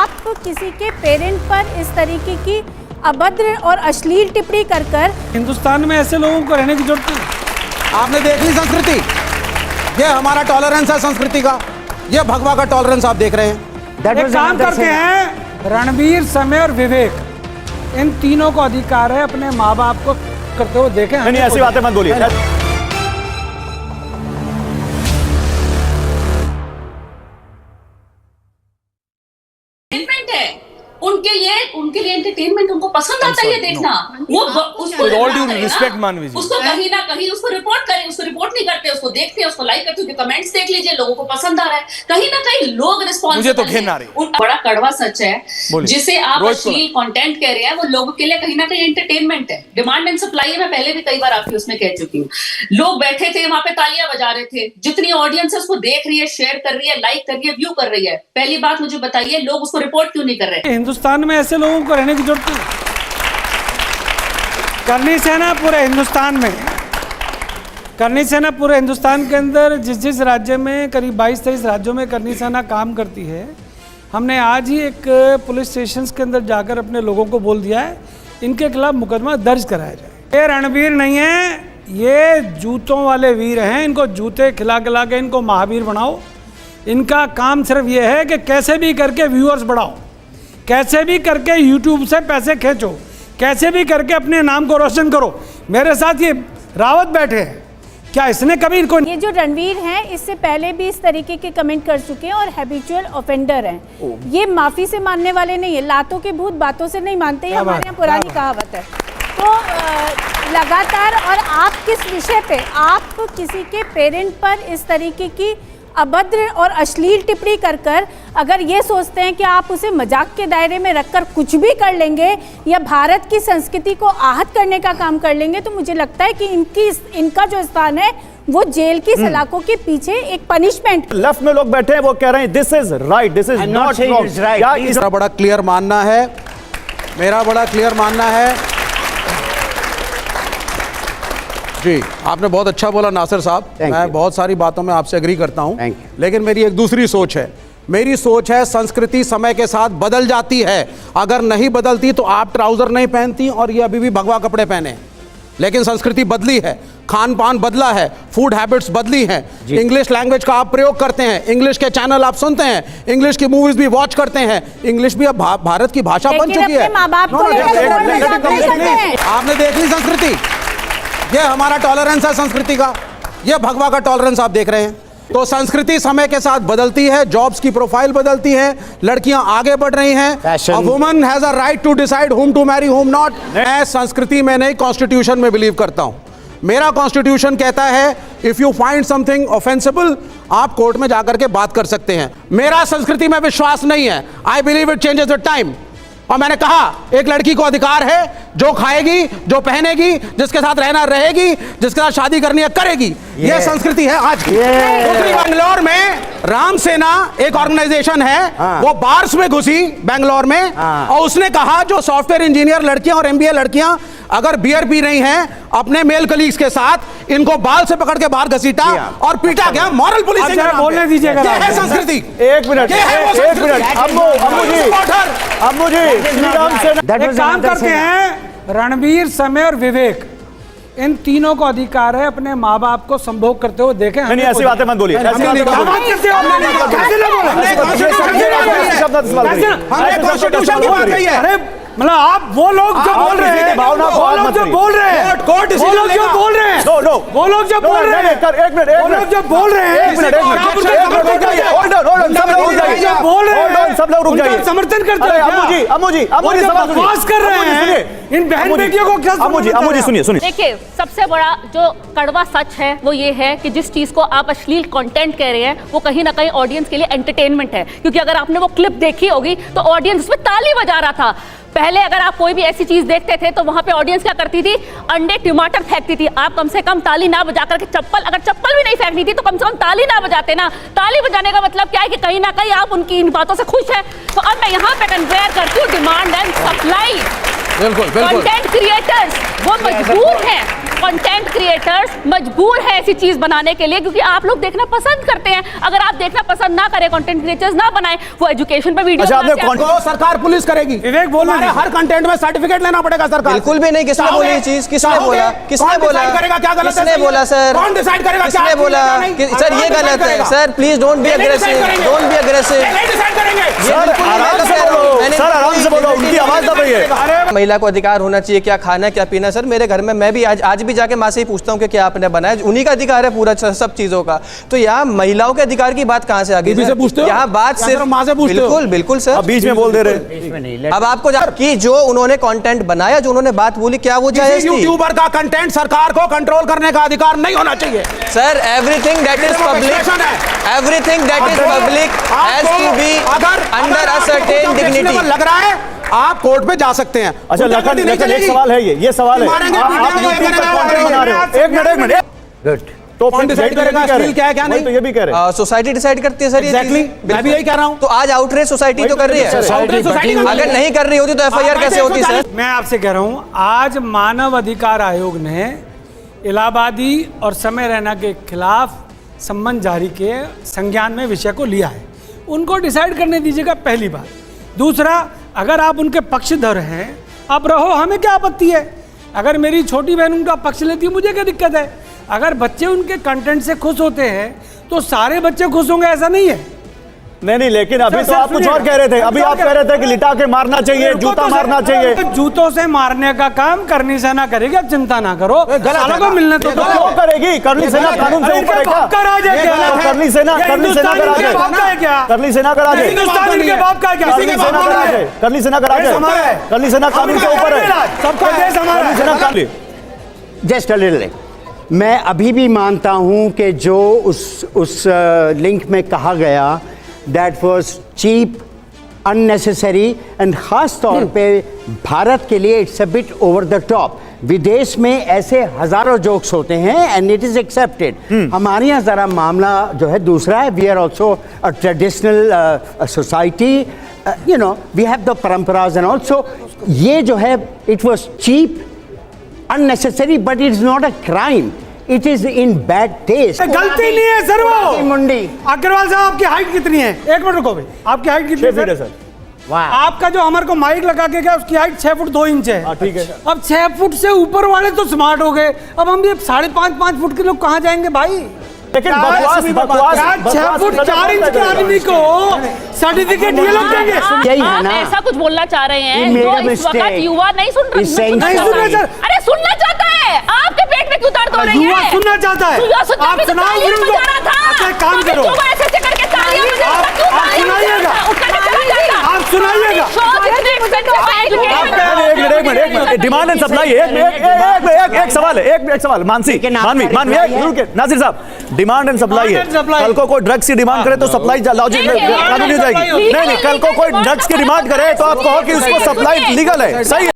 आप किसी के पेरेंट पर इस तरीके की अभद्र और अश्लील टिप्पणी कर हिंदुस्तान में ऐसे लोगों को रहने की जरूरत नहीं। आपने देख ली संस्कृति, ये हमारा टॉलरेंस है संस्कृति का, ये भगवा का टॉलरेंस आप देख रहे हैं। एक काम करते हैं, रणवीर, समय और विवेक, इन तीनों को अधिकार है अपने माँ बाप को करते हुए देखें। नहीं ऐसी बातें मत बोलिए। उनके लिए एंटरटेनमेंट, उनको पसंद आता है ये देखना। वो उसको रिस्पेक्ट मानवी जी, उसको कहीं ना कहीं उसको रिपोर्ट करें, उसको रिपोर्ट नहीं करते, उसको देखते हैं, उसको लाइक करते हैं, कमेंट्स देख लीजिए, लोगों को पसंद आ रहा है। कहीं ना कहीं लोग रिस्पॉन्स, मुझे तो घिन आ रही है। बड़ा कड़वा सच है जिसे आप अश्लील कंटेंट कह रहे हैं, वो लोगों के लिए कहीं ना कहीं एंटरटेनमेंट है। डिमांड एंड सप्लाई है, मैं पहले भी कई बार आपकी उसमें कह चुकी हूँ। लोग बैठे थे वहां पे, तालियां बजा रहे थे, जितनी ऑडियंस है उसको देख रही है, शेयर कर रही है, लाइक कर रही है, व्यू कर रही है। पहली बात मुझे बताइए, लोग उसको रिपोर्ट क्यों नहीं कर रहे? हिंदुस्तान में ऐसे लोगों को रहने की जरूरत नहीं। करनी सेना पूरे हिंदुस्तान में, करनी सेना पूरे हिंदुस्तान के अंदर जिस राज्य में, करीब 22-23 राज्यों में करनी सेना काम करती है। हमने आज ही एक पुलिस स्टेशन के अंदर जाकर अपने लोगों को बोल दिया है इनके खिलाफ मुकदमा दर्ज कराया जाए। ये रणवीर नहीं है, ये जूतों वाले वीर हैं। इनको जूते खिला खिला के इनको महावीर बनाओ। इनका काम सिर्फ ये है कि कैसे भी करके व्यूअर्स बढ़ाओ, कैसे भी करके यूट्यूब से पैसे खींचो, कैसे भी करके अपने नाम को रोशन करो। मेरे साथ ये रावत बैठे हैं, क्या इसने कभी इनको, ये जो रणवीर हैं इससे पहले भी इस तरीके के कमेंट कर चुके हैं और हैबिचुअल ऑफेंडर हैं। ये माफी से मानने वाले नहीं है, लातों के भूत बातों से नहीं मानते, ये हमारे यहाँ पुरानी कहावत है। तो लगातार, और आप किस विषय पे, आप किसी के पेरेंट पर इस तरीके की अभद्र और अश्लील टिप्पणी कर अगर ये सोचते हैं कि आप उसे मजाक के दायरे में रखकर कुछ भी कर लेंगे या भारत की संस्कृति को आहत करने का काम कर लेंगे, तो मुझे लगता है कि इनका जो स्थान है वो जेल की सलाखों के पीछे एक पनिशमेंट। लेफ्ट में लोग बैठे हैं, वो कह रहे हैं this is right, this is not wrong. मेरा बड़ा क्लियर मानना है, मेरा बड़ा क्लियर मानना है जी। आपने बहुत अच्छा बोला नासिर साहब, मैं बहुत सारी बातों में आपसे एग्री करता हूं, लेकिन मेरी एक दूसरी सोच है। मेरी सोच है संस्कृति समय के साथ बदल जाती है। अगर नहीं बदलती तो आप ट्राउजर नहीं पहनती और ये अभी भी भगवा कपड़े पहने, लेकिन संस्कृति बदली है, खान पान बदला है, फूड हैबिट्स बदली हैं। इंग्लिश लैंग्वेज का आप प्रयोग करते हैं, इंग्लिश के चैनल आप सुनते हैं, इंग्लिश की मूवीज भी वॉच करते हैं। इंग्लिश भी अब भारत की भाषा बन चुकी है। आपने देख ली संस्कृति, ये हमारा टॉलरेंस है संस्कृति का, ये भगवा का टॉलरेंस आप देख रहे हैं। तो संस्कृति समय के साथ बदलती है, जॉब्स की प्रोफाइल बदलती है, लड़कियां आगे बढ़ रही हैं। A woman has a right to decide whom to marry whom not। मैं संस्कृति में नहीं, कॉन्स्टिट्यूशन में बिलीव करता हूं। मेरा कॉन्स्टिट्यूशन कहता है इफ यू फाइंड समथिंग ऑफेंसिबल, आप कोर्ट में जाकर के बात कर सकते हैं। मेरा संस्कृति में विश्वास नहीं है। I believe it changes with time. और मैंने कहा एक लड़की को अधिकार है, जो खाएगी, जो पहनेगी, जिसके साथ रहना रहेगी, जिसके साथ शादी करनी है करेगी। ये संस्कृति है आज की। बेंगलोर में राम सेना एक ऑर्गेनाइजेशन है, वो बार्स में घुसी बेंगलोर में, और उसने कहा जो सॉफ्टवेयर इंजीनियर लड़कियां और एमबीए लड़कियां अगर बियर पी रही हैं अपने मेल कलीग्स के साथ, इनको बाल से पकड़ के बाहर घसीटा और पीटा गया। मॉरल पुलिसिंग बोलने दीजिएगा। ये है संस्कृति। एक मिनट, अम्मू जी, एक काम करते हैं, रणवीर, समय और विवेक, इन तीनों को अधिकार है अपने माँ बाप को संभोग करते हुए देखें। नहीं ऐसी बातें मत बोलिए। मतलब आप वो लोग जो बोल रहे हैं, वो लोग जो बोल रहे हैं, वो लोग जो बोल रहे हैं, वो लोग जो बोल रहे हैं, एक मिनट, वो लोग जो बोल रहे हैं, सब लोग रुक जाइए, समर्थन करते हैं। अम्मू जी बकवास कर रहे हैं इन बहन बेटियों को क्या? अम्मू जी सुनिए। देखिए, सबसे बड़ा जो कड़वा सच है वो ये है कि जिस चीज को आप अश्लील कंटेंट कह रहे हैं वो कहीं ना कहीं ऑडियंस के लिए एंटरटेनमेंट है। क्योंकि अगर आपने वो क्लिप देखी होगी तो ऑडियंस उसमें ताली बजा रहा था। पहले अगर आप कोई भी ऐसी चीज देखते थे तो वहां पे ऑडियंस क्या करती थी? अंडे टमाटर फेंकती थी। आप कम से कम ताली ना बजा करके अगर चप्पल भी नहीं फेंकनी थी तो कम से कम ताली ना बजाते ना। ताली बजाने का मतलब क्या है कि कहीं ना कहीं आप उनकी इन बातों से खुश हैं। तो अब मैं यहाँ पे कंपेयर करती हूँ demand and supply. Content creators वो मजबूर हैं कंटेंट क्रिएटर्स मजबूर है ऐसी चीज बनाने के लिए, क्योंकि आप लोग देखना पसंद करते हैं। अगर आप देखना पसंद ना करें, कंटेंट क्रिएटर्स ना बनाएं, वो एजुकेशन पे वीडियो अच्छा, आपने तो सरकार पुलिस करेगी। विवेक बोलो तुम्हारे हर कंटेंट में सर्टिफिकेट लेना पड़ेगा सरकार। बिल्कुल भी नहीं। किसने बोली ये चीज? किसने बोला? किसने बोला? करेगा क्या गलत है? किसने बोला सर? कौन डिसाइड करेगा? किसने बोला? सर ये गलत है sir, please don't be aggressive, don't be aggressive. Sir आराम से बोलो, सर आराम से बोलो, उनकी आवाज दब रही है। महिला को अधिकार होना चाहिए, क्या खाना क्या पीना। सर मेरे घर में मैं भी आज भी जाके माँ से ही पूछता हूँ कि क्या आपने बनाया, उन्हीं का अधिकार है पूरा सब चीजों का। तो यहाँ महिलाओं के अधिकार की बात कहाँ से आ गई? यहाँ बात सिर्फ माँ से पूछते हो? बिल्कुल बिल्कुल सर, बीच में बोल दे रहे। अब आपको कि जो उन्होंने कंटेंट बनाया, जो उन्होंने बात बोली, क्या वो जायज थी? यूट्यूबर का कंटेंट सरकार को कंट्रोल करने का अधिकार नहीं होना चाहिए sir. Everything that is public, everything that is public has to be under a certain dignity. लग रहा है आप कोर्ट पे जा सकते हैं। अच्छा लखन, एक सवाल है, ये सवाल है, आप यूट्यूब पर कंटेंट बना रहे हो। एक मिनट गुड, तो कौन डिसाइड करेगा स्टील क्या है क्या नहीं? तो ये भी कह रहे हैं सोसाइटी डिसाइड करती है सर। एग्जैक्टली, मैं भी यही कह रहा हूं। तो आज आउटरेज सोसाइटी तो कर रही है। अगर नहीं कर रही होती तो एफआईआर कैसे होती सर? मैं आपसे कह रहा हूं, आज मानव अधिकार आयोग ने इलाहाबादी और समय रैना के खिलाफ सम्मन जारी के संज्ञान में विषय को लिया है। उनको डिसाइड करने दीजिएगा, पहली बात। दूसरा, अगर आप उनके पक्षधर हैं, आप रहो, हमें क्या आपत्ति है? अगर मेरी छोटी बहन उनका पक्ष लेती है, मुझे क्या दिक्कत है? अगर बच्चे उनके कंटेंट से खुश होते हैं तो सारे बच्चे खुश होंगे, ऐसा नहीं है। नहीं, लेकिन अभी सर, तो आप कुछ और कह रहे थे। अभी आप कह रहे थे कि लिटा के मारना चाहिए, जूता मारना चाहिए। जूतों से मारने का काम करनी सेना करेगी, आप चिंता ना करो। सालों को मिलने तो क्यों करेगी? करनी सेना कानून से ऊपर है क्या? करनी सेना करनी सेना करा दे, करनी सेना करा दे, हिंदुस्तान इनके बाप का है क्या? करनी सेना करा दे, करनी सेना करा दे, करनी सेना कानून से ऊपर है। सबका देश हमारा करनी सेना कानून। जस्ट अ लिटिल, मैं अभी भी मानता हूं कि जो उस लिंक में कहा गया that was cheap, unnecessary and ख़ास तौर पे भारत के लिए it's a bit over the top. विदेश में ऐसे हजारों जोक्स होते हैं एंड इट इज़ एक्सेप्टेड। हमारे यहाँ ज़रा मामला जो है दूसरा है। We are also a traditional society, you know, we have the परम्पराज एंड ऑल्सो। ये जो है it was cheap, unnecessary, but it's not a crime. It is in bad taste. गलती नहीं है सर वो। मुंडी अग्रवाल साहब, आपकी हाइट कितनी है? एक मिनट रुको भाई, आपकी हाइट कितनी 6 फीट है सर। वाह, आपका जो हमारे को माइक लगा के गया उसकी हाइट 6 फुट 2 इंच है। ठीक है। अब 6 फुट से ऊपर वाले तो स्मार्ट हो गए, अब हम ये 5.5 फुट के लोग कहाँ जाएंगे भाई? लेकिन बकवास 6 फुट 4 इंच के आदमी को सर्टिफिकेट ये लोग देंगे? यही है आप ना। ऐसा कुछ बोलना चाह रहे He हैं made जो a इस वक्त mistake. युवा नहीं सुन He's saying नहीं सुन रहे सर। अरे सुनना चाहता है, आपके पेट में क्यों दर्द हो रही है? युवा सुनना चाहता है। युवा सुनना आप भी तो सुनाओ तालियां फिर उनको। बजा रहा था। आप एक काम तो करो। युवा ऐसे करके तालियां बजा रहा था, क्यों आप तालियां बजा सुनाइएगा। रहा था? उसका नहीं चला जाता। आप सुनाइएगा। एक मिनट, डिमांड एंड सप्लाई। एक सवाल है, एक सवाल मानसी, मानवी, नासिर साहब, डिमांड एंड सप्लाई है। कल को कोई ड्रग्स की डिमांड करे तो सप्लाई लॉजिक कानूनी हो जाएगी। नहीं, कल को कोई ड्रग्स की डिमांड करे तो आप कहो कि उसको सप्लाई लीगल है, सही है।